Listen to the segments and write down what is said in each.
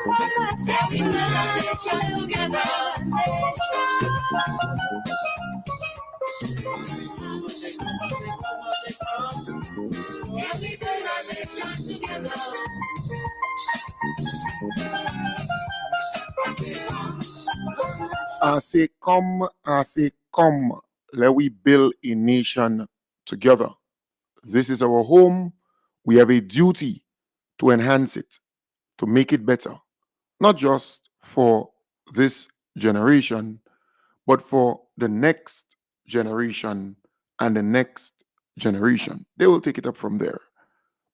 I say, come, let we build a nation together. This is our home. We have a duty to enhance it, to make it better, not just for this generation, but for the next generation and the next generation. They will take it up from there.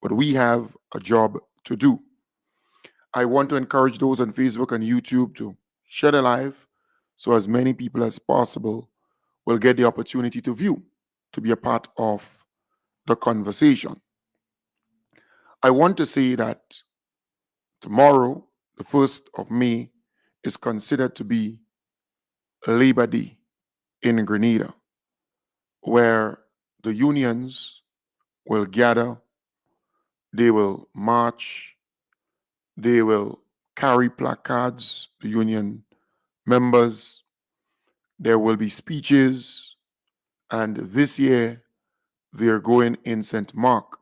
But we have a job to do. I want to encourage those on Facebook and YouTube to share the live so as many people as possible will get the opportunity to view, to be a part of the conversation. I want to say that tomorrow, the 1st of May, is considered to be Labor Day in Grenada, where the unions will gather, they will march, they will carry placards, the union members, there will be speeches, and this year they're going in St. Mark.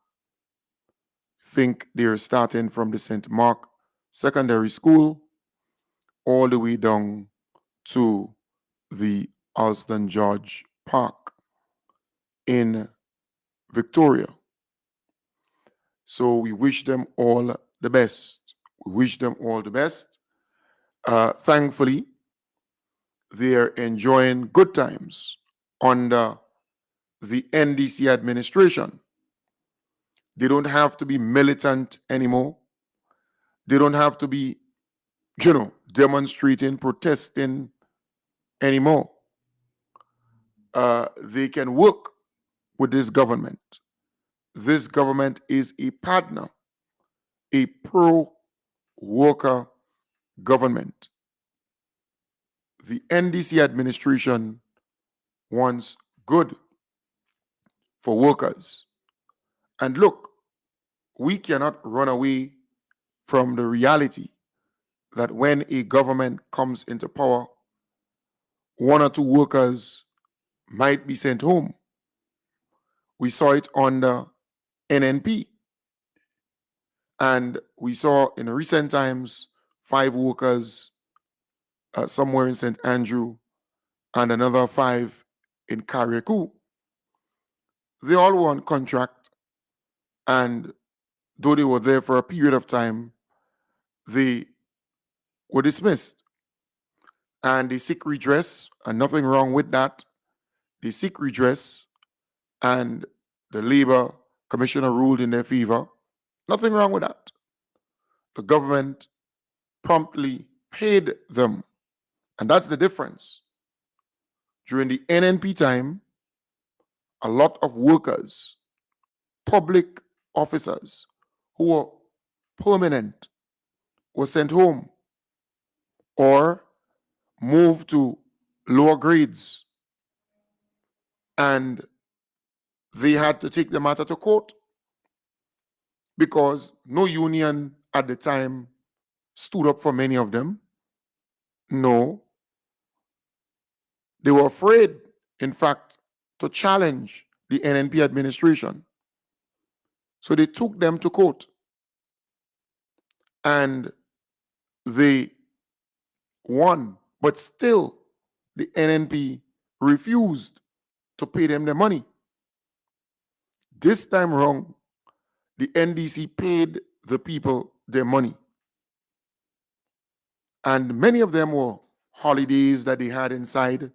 Think they're starting from the St. Mark Secondary School all the way down to the Alston George Park in Victoria. So we wish them all the best. We wish them all the best. Thankfully, they're enjoying good times under the NDC administration. They don't have to be militant anymore. They don't have to be, demonstrating, protesting anymore. They can work with this government. This government is a partner, a pro-worker government. The NDC administration wants good for workers. And look, we cannot run away from the reality that when a government comes into power, one or two workers might be sent home. We saw it on the NNP. And we saw in recent times 5 workers somewhere in St. Andrew and another 5 in Carriacou. They all were on contract, and though they were there for a period of time, they were dismissed. And they seek redress, and nothing wrong with that. They seek redress, and the Labor Commissioner ruled in their favor. Nothing wrong with that. The government promptly paid them, and that's the difference. During the NNP time, a lot of workers, public officers who were permanent were sent home or moved to lower grades, and they had to take the matter to court because no union at the time stood up for many of them. No. They were afraid, in fact, to challenge the NNP administration. So they took them to court. And they won. But still, the NNP refused to pay them the money. This time around, the NDC paid the people their money. And many of them were holidays that they had inside,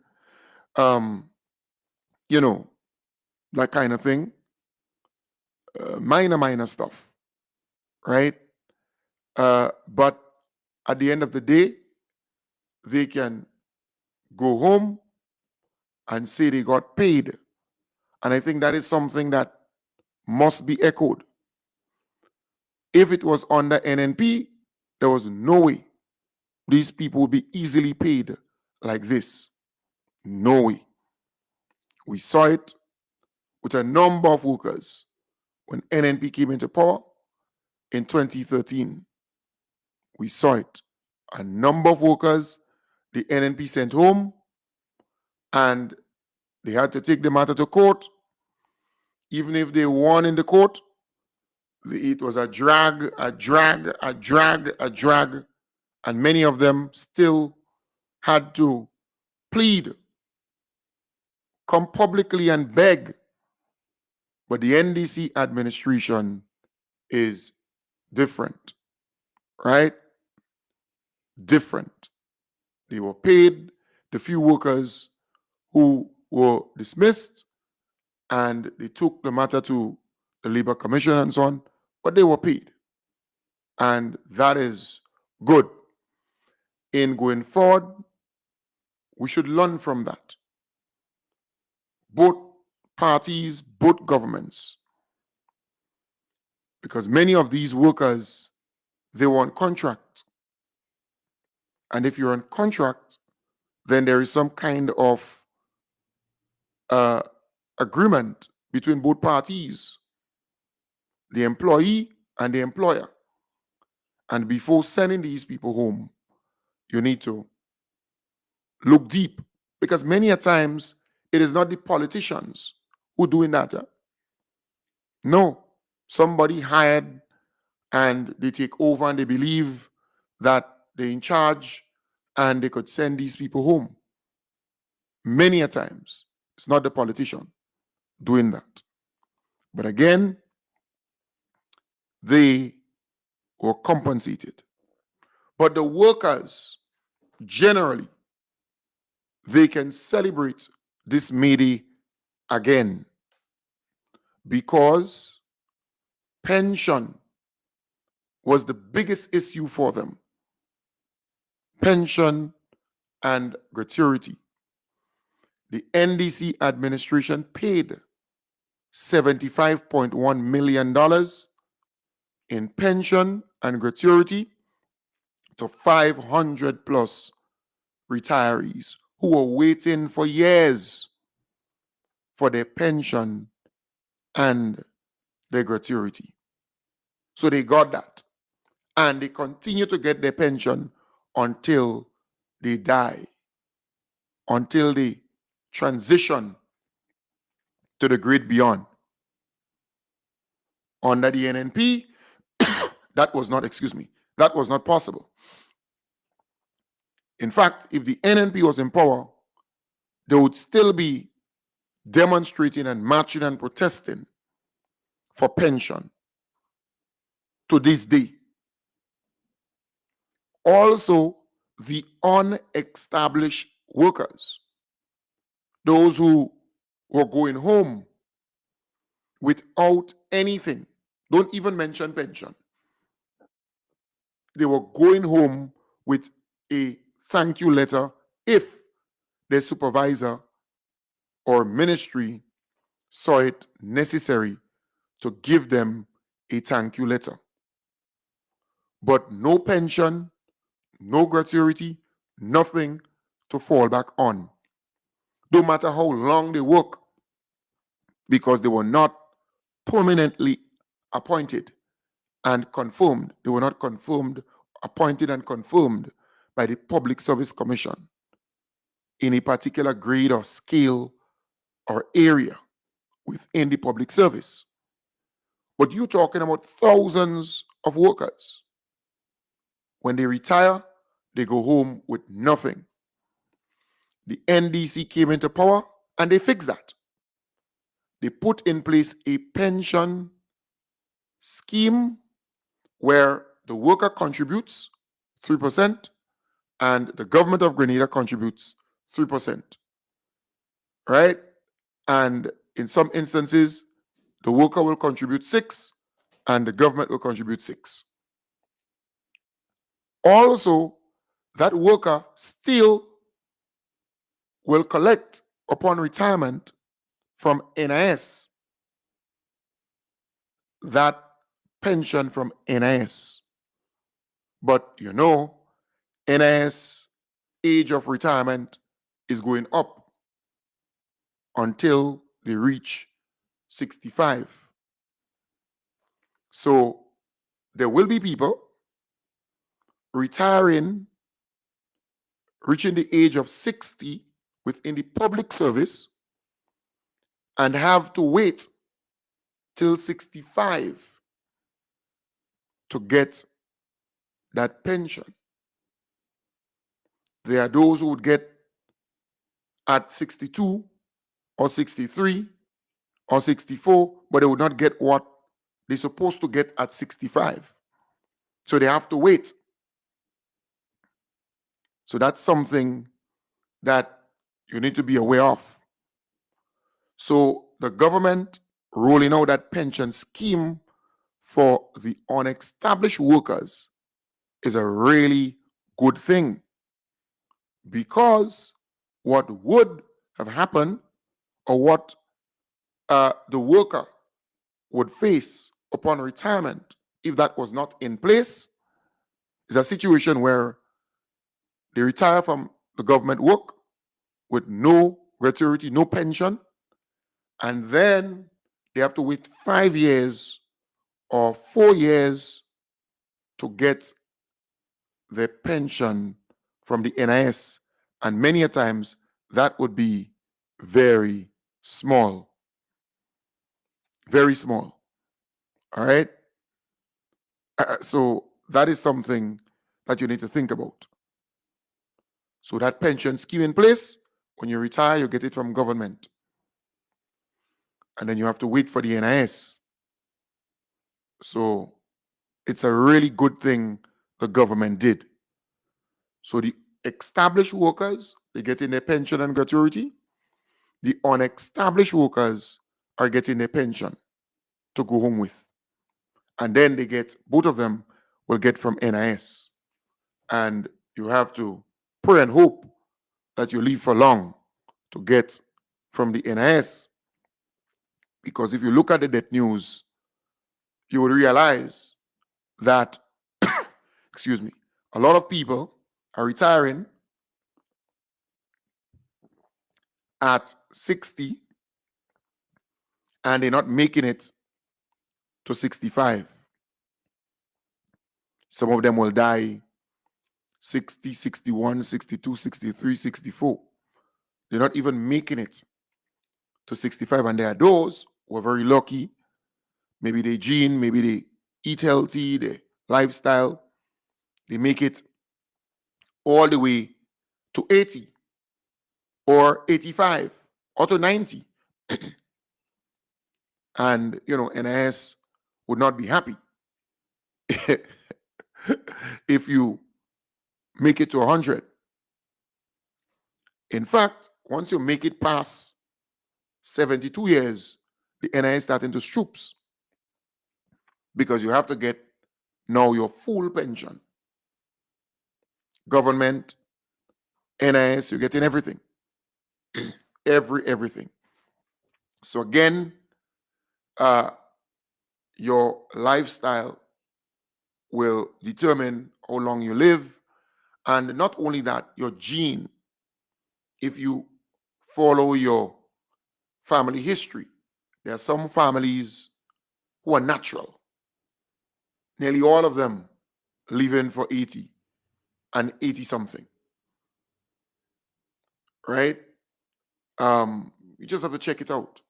that kind of thing. Minor stuff, right? But at the end of the day, they can go home and say they got paid. And I think that is something that must be echoed. If it was under NNP, there was no way these people would be easily paid like this. No way. We saw it with a number of workers when NNP came into power in 2013. We saw it. A number of workers the NNP sent home, and they had to take the matter to court. Even if they won in the court, it was a drag, a drag, a drag, a drag, and many of them still had to plead, come publicly and beg. But the NDC administration is different, right? Different. They were paid the few workers who were dismissed, and they took the matter to the Labor Commission and so on, but they were paid. And that is good. In going forward, we should learn from that. Both parties, both governments, because many of these workers, they were on contract. And if you're on contract, then there is some kind of agreement between both parties, the employee and the employer. And before sending these people home, you need to look deep, because many a times it is not the politicians who doing that. No, somebody hired and they take over and they believe that they're in charge and they could send these people home. Many a times, it's not the politician doing that. But again, they were compensated. But the workers, generally, they can celebrate this May Day again, because pension was the biggest issue for them. Pension and gratuity. The NDC administration paid $75.1 million in pension and gratuity to 500 plus retirees who were waiting for years for their pension and their gratuity. So they got that. And they continue to get their pension until they die, until they transition to the great beyond. Under the NNP, that was not possible. In fact, if the NNP was in power, they would still be demonstrating and marching and protesting for pension to this day. Also, the unestablished workers, those who were going home without anything, don't even mention pension. They were going home with a thank you letter if their supervisor or ministry saw it necessary to give them a thank you letter. But no pension, no gratuity, nothing to fall back on. No matter how long they work, because they were not permanently appointed and confirmed. They were not confirmed, appointed and confirmed by the Public Service Commission in a particular grade or scale or area within the public service. But you're talking about thousands of workers. When they retire, they go home with nothing. The NDC came into power and they fixed that. They put in place a pension scheme where the worker contributes 3% and the government of Grenada contributes 3%. Right? And in some instances, the worker will contribute 6% and the government will contribute 6%. Also, that worker still will collect upon retirement from NIS that pension from NIS. But you know, NIS age of retirement is going up until they reach 65. So there will be people retiring, reaching the age of 60 within the public service, and have to wait till 65 to get that pension. There are those who would get at 62 or 63 or 64, but they would not get what they're supposed to get at 65. So they have to wait. So that's something that you need to be aware of. So the government rolling out that pension scheme for the unestablished workers is a really good thing, because what would have happened, or what the worker would face upon retirement if that was not in place, is a situation where they retire from the government work with no gratuity, no pension, and then they have to wait 5 years or 4 years to get their pension from the NIS. And many a times that would be very small. Very small. All right? So that is something that you need to think about. So that pension scheme in place, when you retire, you get it from government. And then you have to wait for the NIS. So it's a really good thing the government did. So the established workers, they get in their pension and gratuity. The unestablished workers are getting their pension to go home with. And then they get, both of them will get from NIS. And you have to pray and hope that you live for long to get from the NIS. Because if you look at the death news, you will realize that, excuse me, a lot of people are retiring at 60 and they're not making it to 65. Some of them will die 60, 61, 62, 63, 64. They're not even making it to 65. And there are those who are very lucky. Maybe they gene, maybe they eat healthy, their lifestyle, they make it all the way to 80 or 85 or to 90. And, NIS would not be happy if you make it to 100. In fact, once you make it past 72 years, the NIS starting to stroops, because you have to get now your full pension. Government, NIS, you're getting everything. Everything. So again, your lifestyle will determine how long you live. And not only that, your gene. If you follow your family history, there are some families who are natural. Nearly all of them living for 80 and 80 something. Right? You just have to check it out.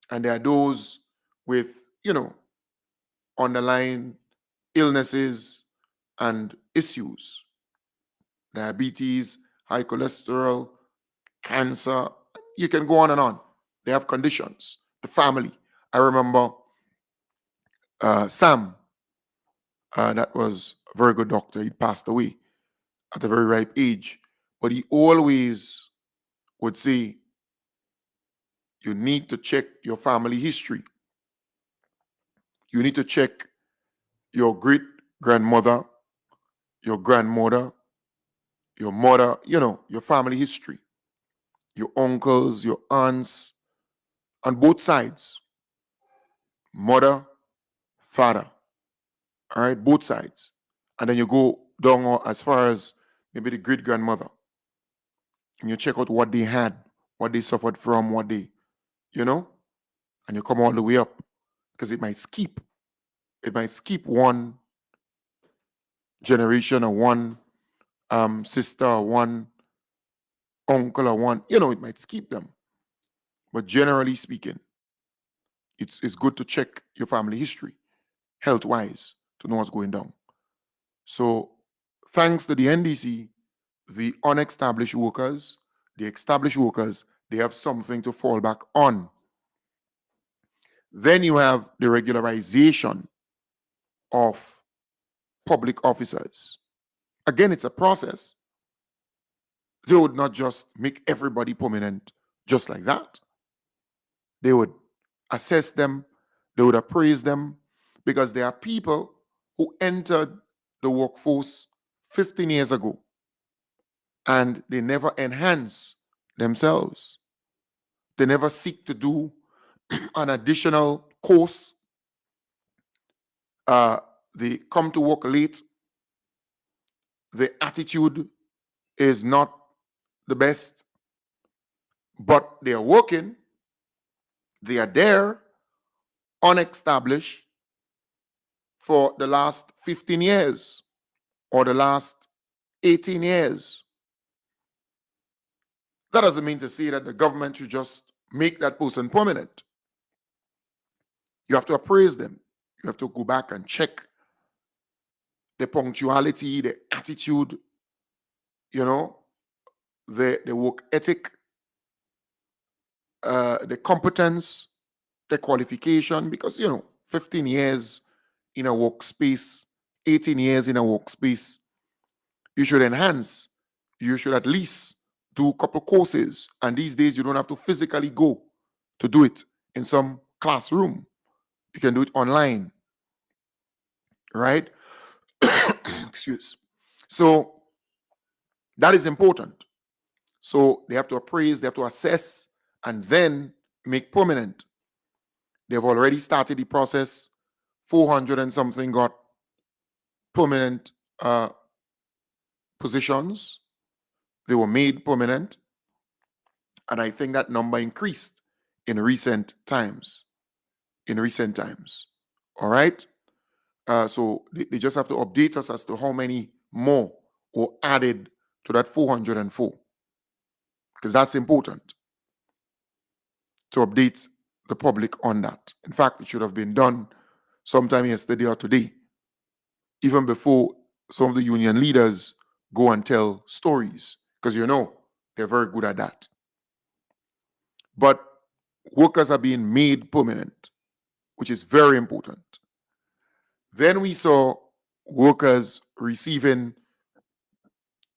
And there are those with, underlying illnesses and issues, diabetes, high cholesterol, cancer. You can go on and on. They have conditions. The family. I remember Sam, that was a very good doctor. He passed away at a very ripe age. But he always would say, you need to check your family history. You need to check your great grandmother, your grandmother, your mother, your family history, your uncles, your aunts, on both sides, mother, father, all right, both sides. And then you go down as far as maybe the great grandmother, and you check out what they had, what they suffered from, what they, and you come all the way up, because it might skip one generation or one sister or one uncle or one, it might skip them. But generally speaking, it's good to check your family history, health wise, to know what's going down. So, thanks to the NDC, the unestablished workers, the established workers, they have something to fall back on. Then you have the regularization of public officers. Again, it's a process. They would not just make everybody permanent just like that. They would assess them, they would appraise them, because there are people who entered the workforce 15 years ago and they never enhance themselves. They never seek to do an additional course. They come to work late. The attitude is not the best, but they are working. They are there, unestablished, for the last 15 years or the last 18 years. That doesn't mean to say that the government should just make that person permanent. You have to appraise them. You have to go back and check the punctuality, the attitude, the work ethic, the competence, the qualification, because 15 years in a workspace, 18 years in a workspace, you should enhance. You should at least do a couple courses. And these days, you don't have to physically go to do it in some classroom. You can do it online, right? Excuse. So that is important. So they have to appraise, they have to assess, and then make permanent. They've already started the process. 400 and something got permanent positions. They were made permanent. And I think that number increased in recent times. All right? So they just have to update us as to how many more were added to that 404. Because that's important to update the public on that. In fact, it should have been done sometime yesterday or today, even before some of the union leaders go and tell stories, because they're very good at that. But workers are being made permanent, which is very important. Then we saw workers receiving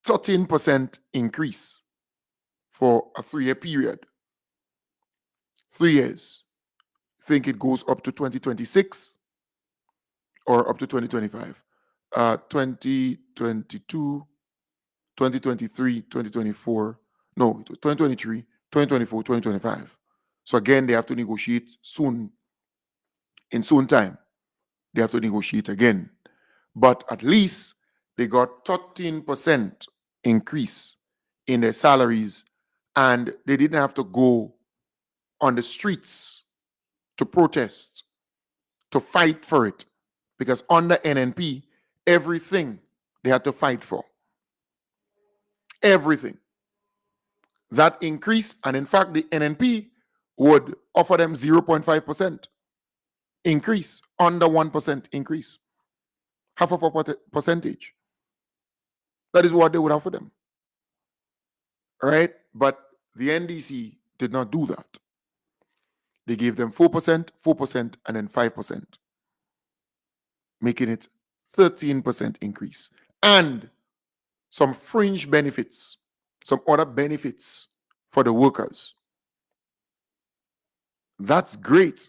13% increase for a 3-year period. 3 years. I think it goes up to 2026 or up to 2025. 2022, 2023, 2024. No, it was 2023, 2024, 2025. So again, they have to negotiate soon. In soon time, they have to negotiate again. But at least they got 13% increase in their salaries, and they didn't have to go on the streets to protest, to fight for it. Because under NNP, everything they had to fight for. Everything. That increase, and in fact, the NNP would offer them 0.5% increase, under 1% increase. Half of a percentage. That is what they would offer them. All right? But the NDC did not do that. They gave them 4%, 4%, and then 5%, making it 13% increase. And some fringe benefits, some other benefits for the workers. That's great.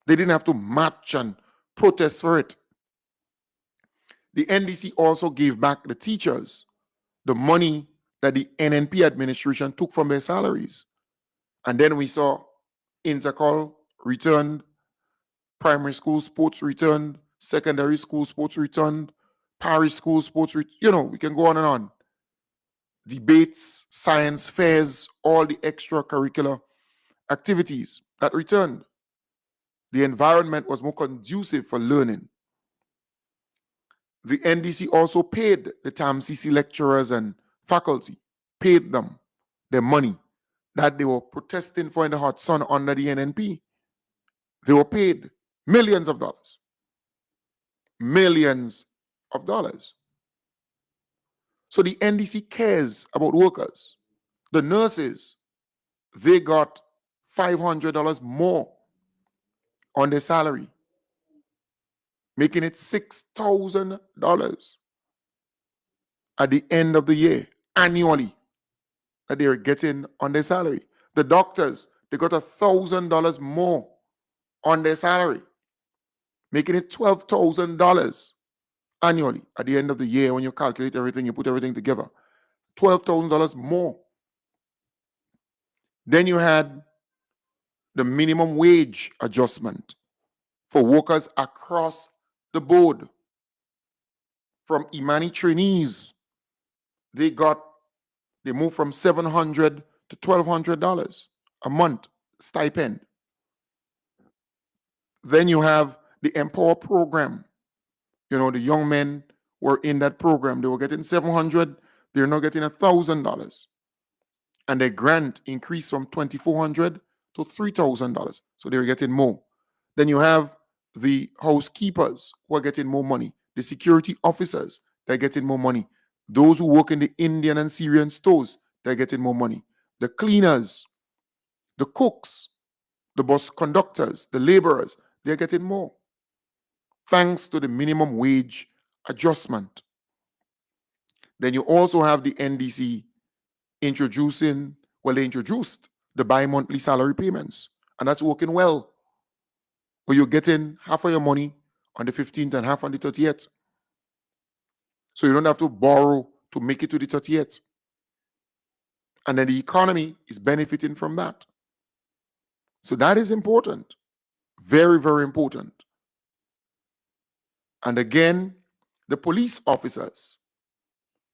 They didn't have to march and protest for it. The NDC also gave back the teachers the money that the NNP administration took from their salaries. And then we saw Intercol returned, primary school sports returned, secondary school sports returned, parish school sports, we can go on and on. Debates, science fairs, all the extracurricular activities that returned. The environment was more conducive for learning. The NDC also paid the TAMCC lecturers and faculty, paid them their money that they were protesting for in the hot sun under the NNP. They were paid millions of dollars. Millions of dollars. So the NDC cares about workers. The nurses, they got $500 more on their salary, making it $6,000 at the end of the year, annually, that they're getting on their salary. The doctors, they got $1,000 more on their salary, making it $12,000 annually at the end of the year. When you calculate everything, you put everything together, $12,000 more. Then you had the minimum wage adjustment for workers across the board. From Imani trainees, they moved from $700 to $1,200 a month stipend. Then you have the Empower program. You know, the young men were in that program. They were getting $700. They're now getting $1,000. And their grant increased from $2,400 to $3,000. So they were getting more. Then you have the housekeepers who are getting more money. The security officers, they're getting more money. Those who work in the Indian and Syrian stores, they're getting more money. The cleaners, the cooks, the bus conductors, the laborers, they're getting more. Thanks to the minimum wage adjustment. Then you also have the NDC they introduced the bi-monthly salary payments, and that's working well. Where you're getting half of your money on the 15th and half on the 30th. So you don't have to borrow to make it to the 30th. And then the economy is benefiting from that. So that is important. Very, very important. And again, the police officers,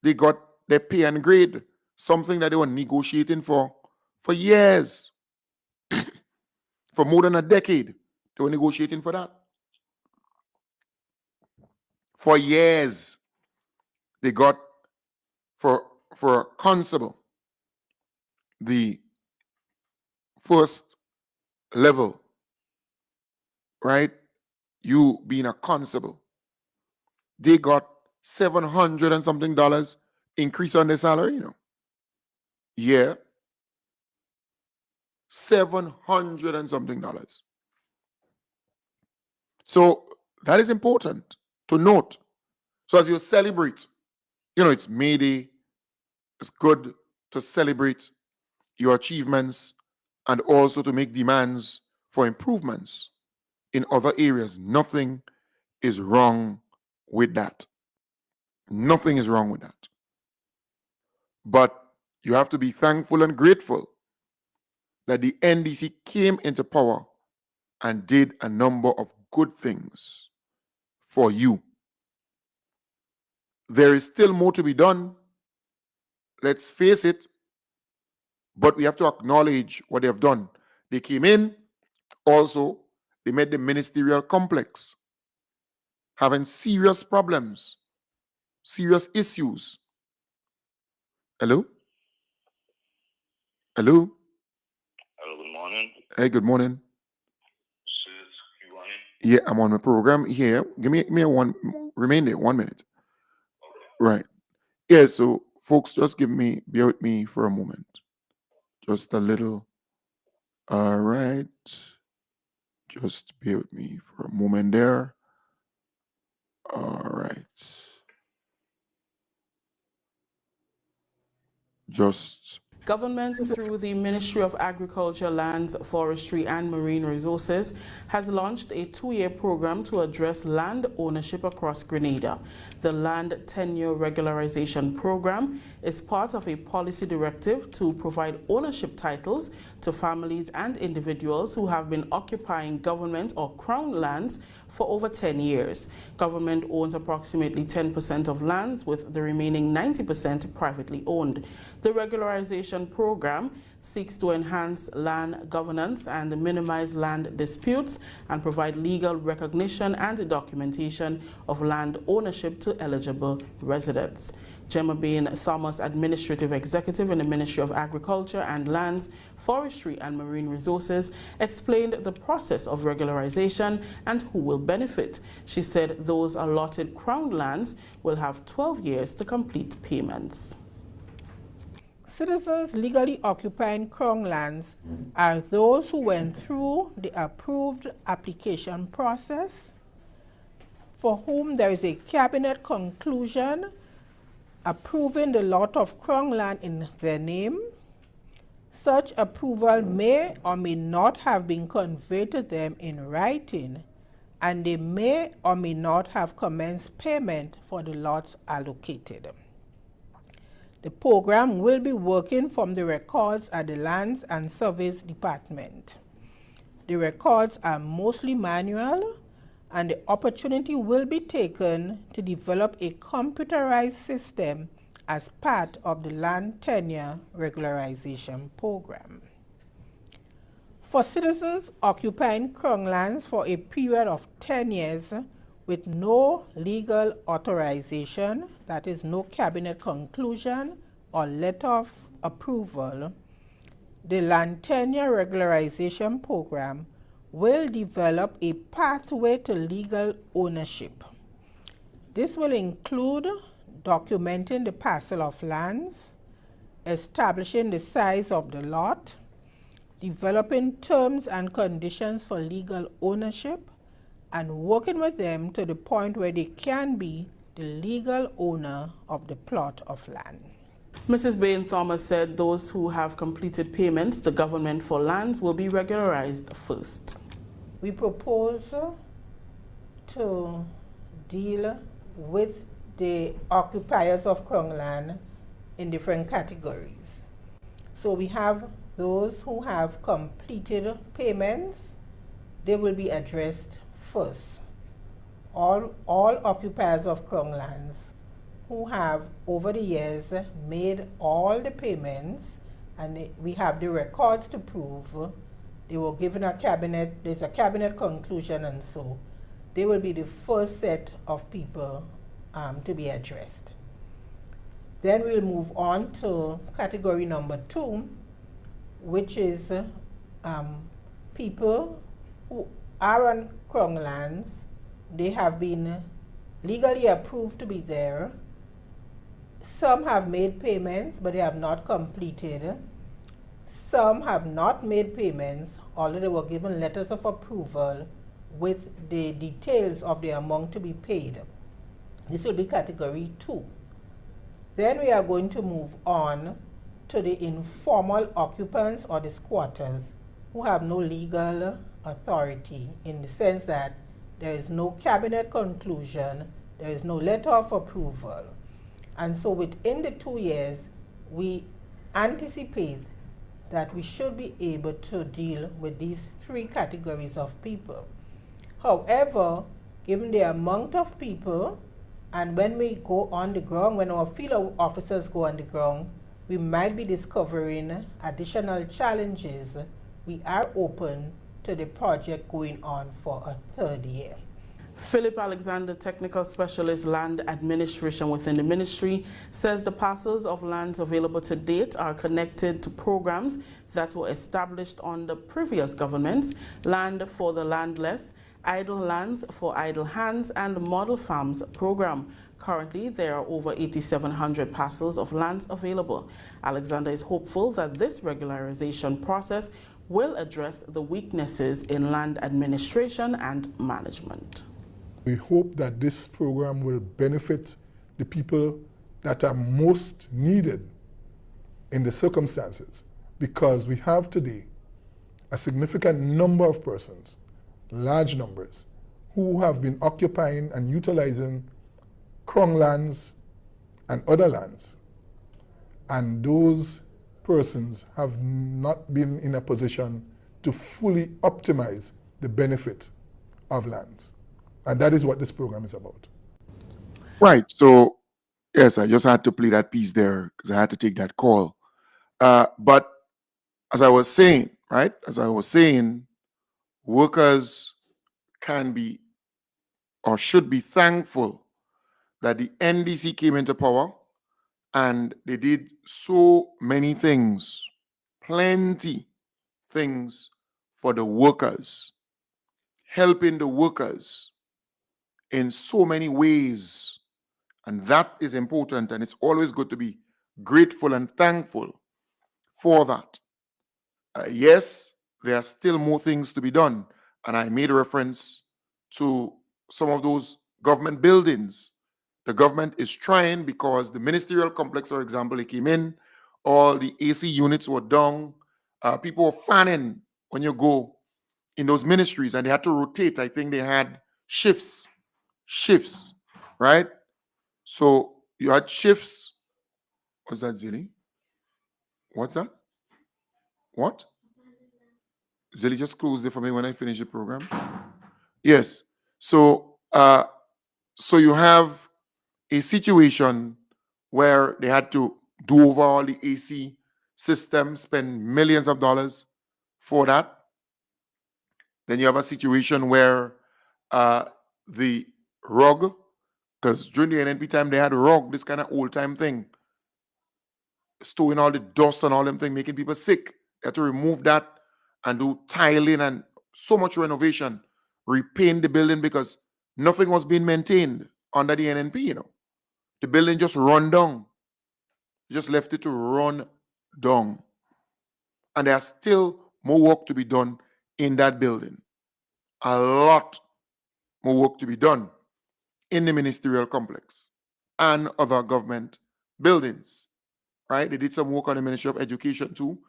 they got their pay and grade, something that they were negotiating for years. For more than a decade, they were negotiating for that. For years, they got for a constable, the first level, right? You being a constable, they got $700 and something increase on their salary, you know. Yeah. $700 and something. So that is important to note. So as you celebrate, you know, it's May Day, it's good to celebrate your achievements and also to make demands for improvements in other areas. Nothing is wrong with that. Nothing is wrong with that. But you have to be thankful and grateful that the NDC came into power and did a number of good things for you. There is still more to be done. Let's face it. But we have to acknowledge what they have done. They came in, also, they made the ministerial complex having serious problems, serious issues. Hello? Hello? Hello, good morning. Hey, good morning. You on it? Yeah, I'm on my program here. Give me remain there 1 minute. Okay. Right. Yeah, so folks, just bear with me for a moment. Just a little. All right. Just bear with me for a moment there. All right. Just. Government, through the Ministry of Agriculture, Lands, Forestry and Marine Resources, has launched a 2-year program to address land ownership across Grenada. The Land Tenure Regularization Program is part of a policy directive to provide ownership titles to families and individuals who have been occupying government or crown lands for over 10 years. Government owns approximately 10% of lands, with the remaining 90% privately owned. The regularization program seeks to enhance land governance and minimize land disputes and provide legal recognition and documentation of land ownership to eligible residents. Gemma Bain Thomas, Administrative Executive in the Ministry of Agriculture and Lands, Forestry and Marine Resources, explained the process of regularization and who will benefit. She said those allotted Crown lands will have 12 years to complete payments. Citizens legally occupying Crown lands are those who went through the approved application process, for whom there is a cabinet conclusion approving the lot of Crown land in their name. Such approval may or may not have been conveyed to them in writing, and they may or may not have commenced payment for the lots allocated. The program will be working from the records at the Lands and Surveys Department. The records are mostly manual, and the opportunity will be taken to develop a computerized system as part of the land tenure regularization program. For citizens occupying Crown lands for a period of 10 years with no legal authorization, that is, no cabinet conclusion or letter of approval, the land tenure regularization program will develop a pathway to legal ownership. This will include documenting the parcel of lands, establishing the size of the lot, developing terms and conditions for legal ownership, and working with them to the point where they can be the legal owner of the plot of land. Mrs. Bain Thomas said those who have completed payments to government for lands will be regularized first. We propose to deal with the occupiers of Crown land in different categories. So we have those who have completed payments. They will be addressed first. All occupiers of Crown lands who have over the years made all the payments, and we have the records to prove they were given a cabinet, there's a cabinet conclusion, and so they will be the first set of people to be addressed. Then we'll move on to category number 2, which is people who are on Crown lands. They have been legally approved to be there. Some have made payments, but they have not completed. Some have not made payments, although they were given letters of approval with the details of the amount to be paid. This will be category 2. Then we are going to move on to the informal occupants or the squatters who have no legal authority, in the sense that there is no cabinet conclusion, there is no letter of approval. And so within the 2 years, we anticipate that we should be able to deal with these 3 categories of people. However, given the amount of people, and when we go on the ground, when our field officers go on the ground, we might be discovering additional challenges. We are open to the project going on for a 3rd year. Philip Alexander, Technical Specialist Land Administration within the ministry, says the parcels of lands available to date are connected to programs that were established under previous governments: Land for the Landless, Idle Lands for Idle Hands, and Model Farms program. Currently, there are over 8,700 parcels of lands available. Alexander is hopeful that this regularization process will address the weaknesses in land administration and management. We hope that this program will benefit the people that are most needed in the circumstances, because we have today a significant number of persons, large numbers, who have been occupying and utilizing Crown lands and other lands, and those persons have not been in a position to fully optimize the benefit of lands. And that is what this program is about. Right. So, yes, I just had to play that piece there because I had to take that call. But as I was saying, right, workers can be or should be thankful that the NDC came into power and they did so many things, plenty things for the workers, helping the workers in so many ways. And that is important. And it's always good to be grateful and thankful for that. Yes, there are still more things to be done. And I made a reference to some of those government buildings. The government is trying because the ministerial complex, for example, it came in, all the AC units were down. People were fanning when you go in those ministries and they had to rotate. I think they had shifts, right? So you had shifts. What's that, Zilly? What's that? What? Zilly just closed it for me when I finish the program. Yes. So you have a situation where they had to do over all the AC system, spend millions of dollars for that. Then you have a situation where the rug, because during the NNP time they had rug, this kind of old time thing, storing all the dust and all them things, making people sick. They had to remove that and do tiling and so much renovation, repaint the building because nothing was being maintained under the NNP, you know. The building just run down. You just left it to run down. And there's still more work to be done in that building. A lot more work to be done in the ministerial complex and other government buildings, right? They did some work on the Ministry of Education too.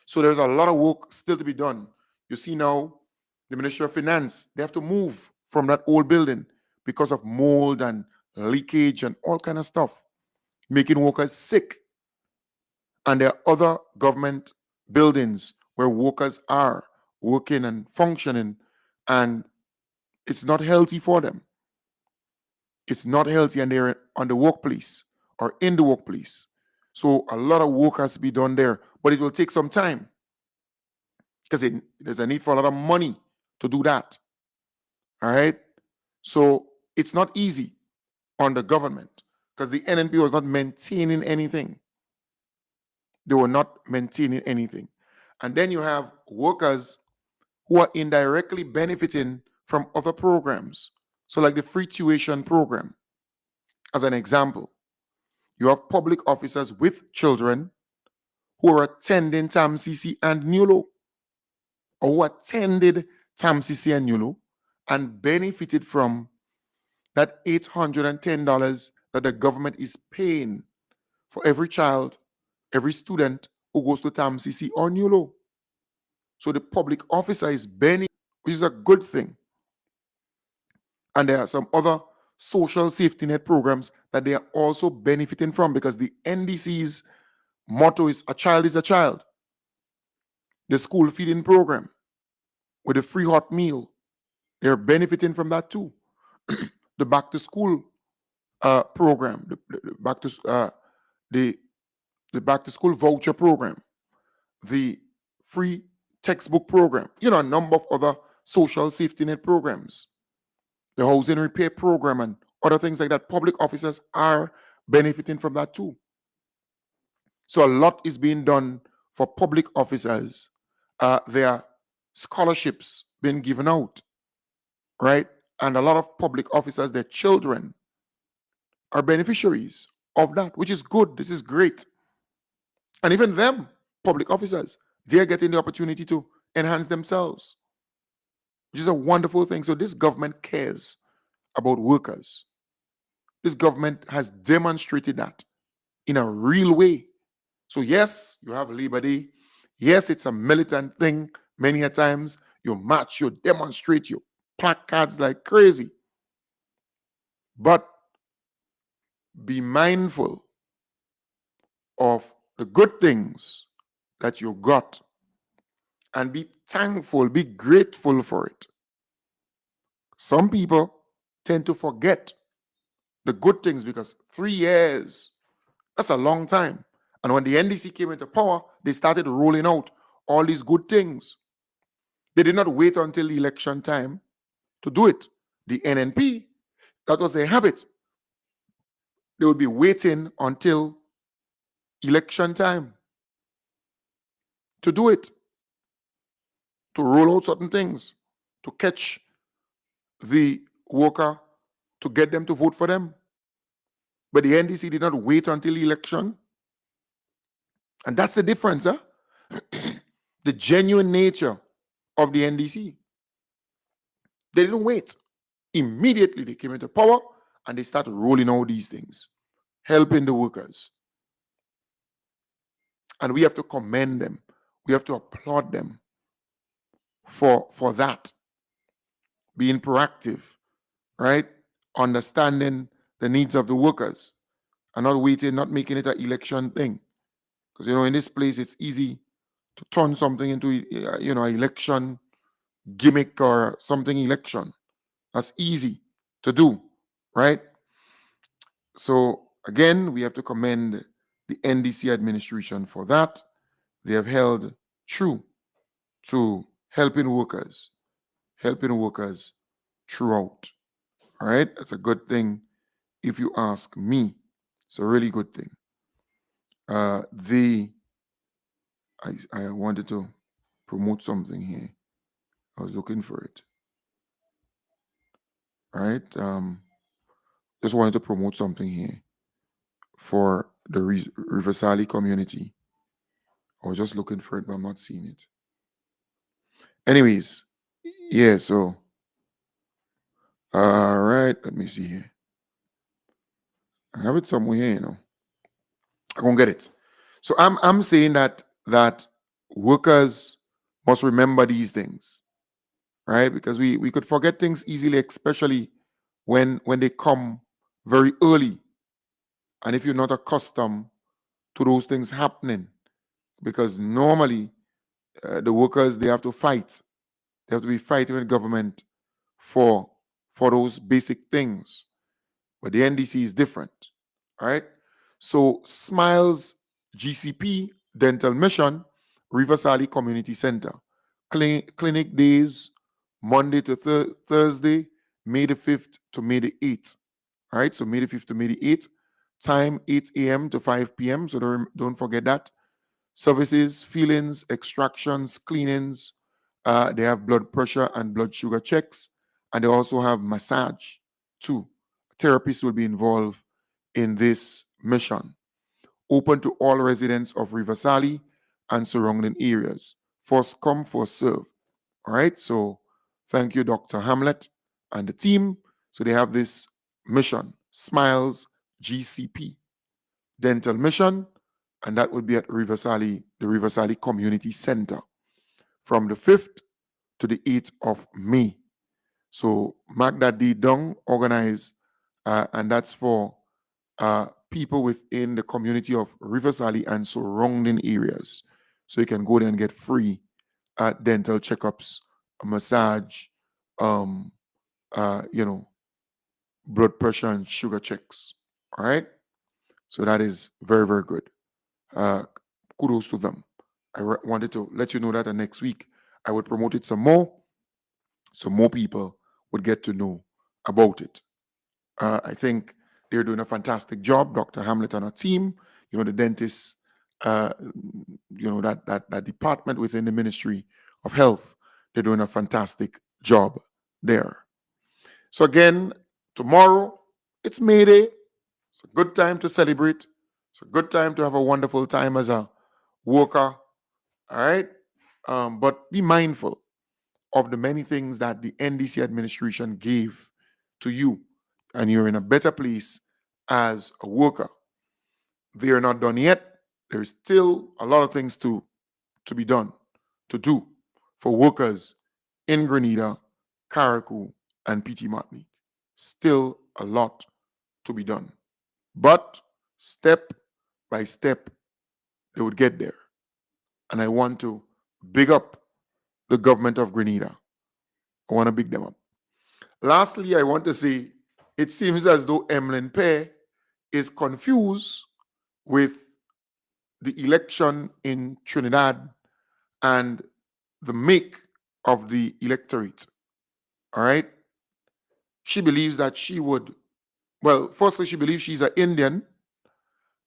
So there's a lot of work still to be done. You see now, the Ministry of Finance, they have to move from that old building because of mold and leakage and all kind of stuff, making workers sick. And there are other government buildings where workers are working and functioning, and it's not healthy for them. It's not healthy, and they're on the workplace or in the workplace. So a lot of work has to be done there, but it will take some time because there's a need for a lot of money to do that. All right. So it's not easy on the government because the NNP was not maintaining anything. They were not maintaining anything. And then you have workers who are indirectly benefiting from other programs. So, like the free tuition program, as an example, you have public officers with children who are attending TAMCC and NULO, or who attended TAMCC and NULO and benefited from that $810 that the government is paying for every child, every student who goes to TAMCC or NULO. So the public officer is benefiting, which is a good thing. And there are some other social safety net programs that they are also benefiting from because the NDC's motto is a child is a child. The school feeding program with a free hot meal, they're benefiting from that too. The back to school program, the back to school voucher program, the free textbook program, a number of other social safety net programs, the housing repair program, and other things like that. Public officers are benefiting from that too. So a lot is being done for public officers. There are scholarships being given out, right? And a lot of public officers, their children are beneficiaries of that, which is good. This is great. And even them, public officers, they're getting the opportunity to enhance themselves, which is a wonderful thing. So this government cares about workers. This government has demonstrated that in a real way. So yes, you have Labor Day. Yes, it's a militant thing. Many a times you march, you demonstrate, you placards like crazy. But be mindful of the good things that you got and be thankful, be grateful for it. Some people tend to forget the good things because 3 years, that's a long time. And when the NDC came into power, they started rolling out all these good things. They did not wait until election time to do it. The NNP, that was their habit. They would be waiting until election time to do it, to roll out certain things, to catch the worker, to get them to vote for them. But the NDC did not wait until election. And that's the difference, huh? The genuine nature of the NDC. They didn't wait. Immediately they came into power and they started rolling out these things, helping the workers. And we have to commend them. We have to applaud them for that. Being proactive, right? Understanding the needs of the workers and not waiting, not making it an election thing. Because, in this place, it's easy to turn something into, an election gimmick or something election. That's easy to do, right? So, again, we have to commend the NDC administration for that. They have held true to helping workers throughout. All right, that's a good thing if you ask me. It's a really good thing. I wanted to promote something here. I was looking for it. All right, just wanted to promote something here for the Riverside community. I was just looking for it, but I'm not seeing it. Anyways, yeah. So, all right, let me see here. I have it somewhere here, I won't get it. So I'm saying that workers must remember these things, right? Because we could forget things easily, especially when they come very early. And if you're not accustomed to those things happening, because normally the workers, they have to fight. They have to be fighting with government for those basic things. But the NDC is different. All right. So Smiles GCP Dental Mission, Riverside Community Center. Clinic days, Monday to Thursday, May the 5th to May the 8th. All right. So May the 5th to May the 8th. Time 8 a.m. to 5 p.m. So don't forget that. Services, fillings, extractions, cleanings. They have blood pressure and blood sugar checks. And they also have massage too. Therapists will be involved in this mission. Open to all residents of Riverside and surrounding areas. First come, first serve. All right. So thank you, Dr. Hamlet and the team. So they have this mission, Smiles GCP Dental Mission, and that would be at Riverside, the Riverside Community Center, from the 5th to the 8th of May. So mark that date down, organize, and that's for people within the community of Riverside and surrounding areas. So you can go there and get free dental checkups, a massage, blood pressure and sugar checks. All right. So that is very, very good. Kudos to them. I wanted to let you know that, and next week I would promote it some more, so more people would get to know about it. I think they're doing a fantastic job, Dr. Hamlet and her team. The dentists, that department within the Ministry of Health, they're doing a fantastic job there. So again, tomorrow, it's May Day. It's a good time to celebrate. It's a good time to have a wonderful time as a worker. All right? But be mindful of the many things that the NDC administration gave to you, and you're in a better place as a worker. They are not done yet. There is still a lot of things to be done, to do for workers in Grenada, Carriacou, and PT Martinique. Still a lot to be done. But step by step, they would get there. And I want to big up the government of Grenada. I want to big them up. Lastly, I want to say it seems as though Emlyn Pair is confused with the election in Trinidad and the make of the electorate. All right. She believes that she would, well, firstly, she believes she's an Indian,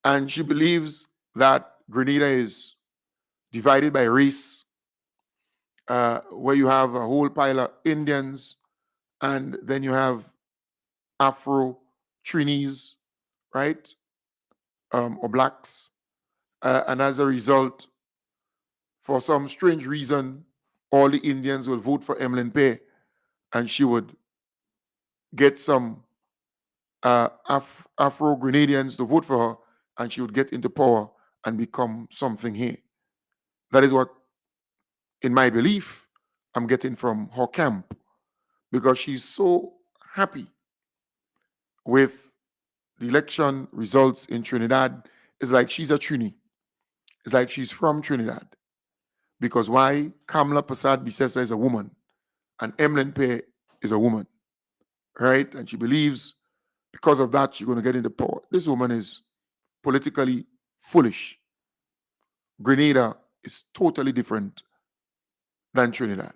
and she believes that Grenada is divided by race, where you have a whole pile of Indians and then you have Afro Trinis, right? Or blacks. And as a result, for some strange reason, all the Indians will vote for Emlyn Pay, and she would get some Afro Grenadians to vote for her, and she would get into power and become something here. That is what, in my belief, I'm getting from her camp, because she's so happy with the election results in Trinidad. It's like she's a Trini. It's like she's from Trinidad. Because why? Kamala Prasad Bisesa is a woman, and Emlyn Pay is a woman, right? And she believes because of that, she's going to get into power. This woman is politically foolish. Grenada is totally different than Trinidad.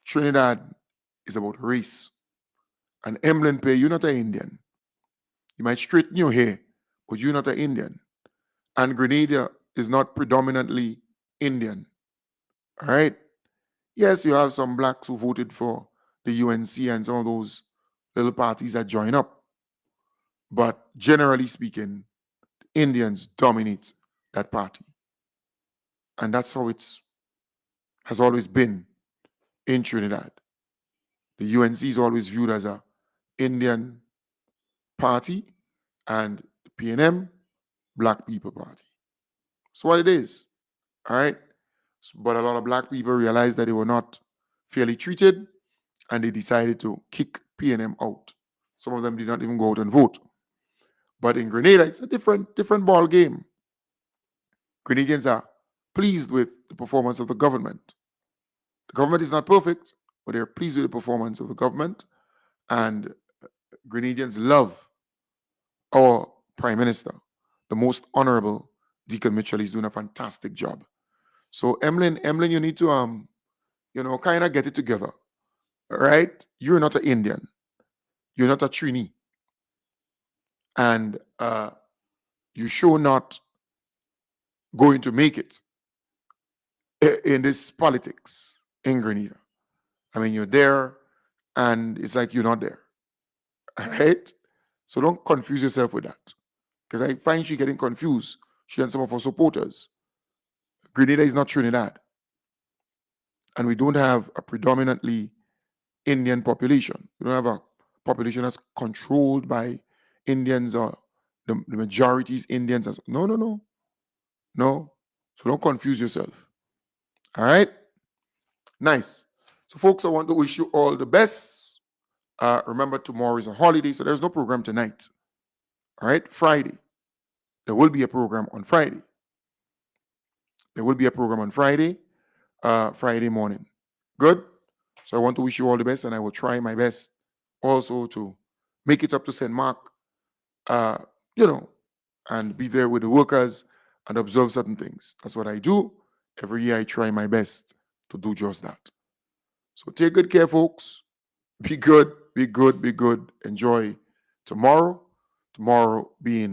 Trinidad is about race. And Emlyn Pay, you're not an Indian. You might straighten your hair, but you're not an Indian. And Grenada is not predominantly Indian. All right? Yes, you have some blacks who voted for the UNC and some of those little parties that join up. But generally speaking, Indians dominate that party. And that's how it has always been in Trinidad. The UNC is always viewed as a Indian party, and the PNM, Black People Party. That's what it is. All right. But a lot of black people realized that they were not fairly treated, and they decided to kick PNM out. Some of them did not even go out and vote. But in Grenada, it's a different ball game. Grenadians are pleased with the performance of the government. The government is not perfect, but they're pleased with the performance of the government. And Grenadians love our Prime Minister, the most honorable Deacon Mitchell. Is doing a fantastic job. So Emlyn, you need to kind of get it together. All right? You're not an Indian. You're not a Trini. And you sure not going to make it in this politics in Grenada. I mean, you're there, and it's like you're not there. All right? So don't confuse yourself with that. Because I find she getting confused. She and some of her supporters. Grenada is not Trinidad. And we don't have a predominantly Indian population. We don't have a population that's controlled by Indians, or the majority is Indians. No. No. So don't confuse yourself. All right? Nice. So, folks, I want to wish you all the best. Remember, tomorrow is a holiday, so there's no program tonight. All right? Friday. There will be a program on Friday. Friday morning. Good? So I want to wish you all the best, and I will try my best also to make it up to St. Mark, and be there with the workers and observe certain things. That's what I do. Every year I try my best to do just that. So take good care, folks. Be good. Enjoy tomorrow. Tomorrow being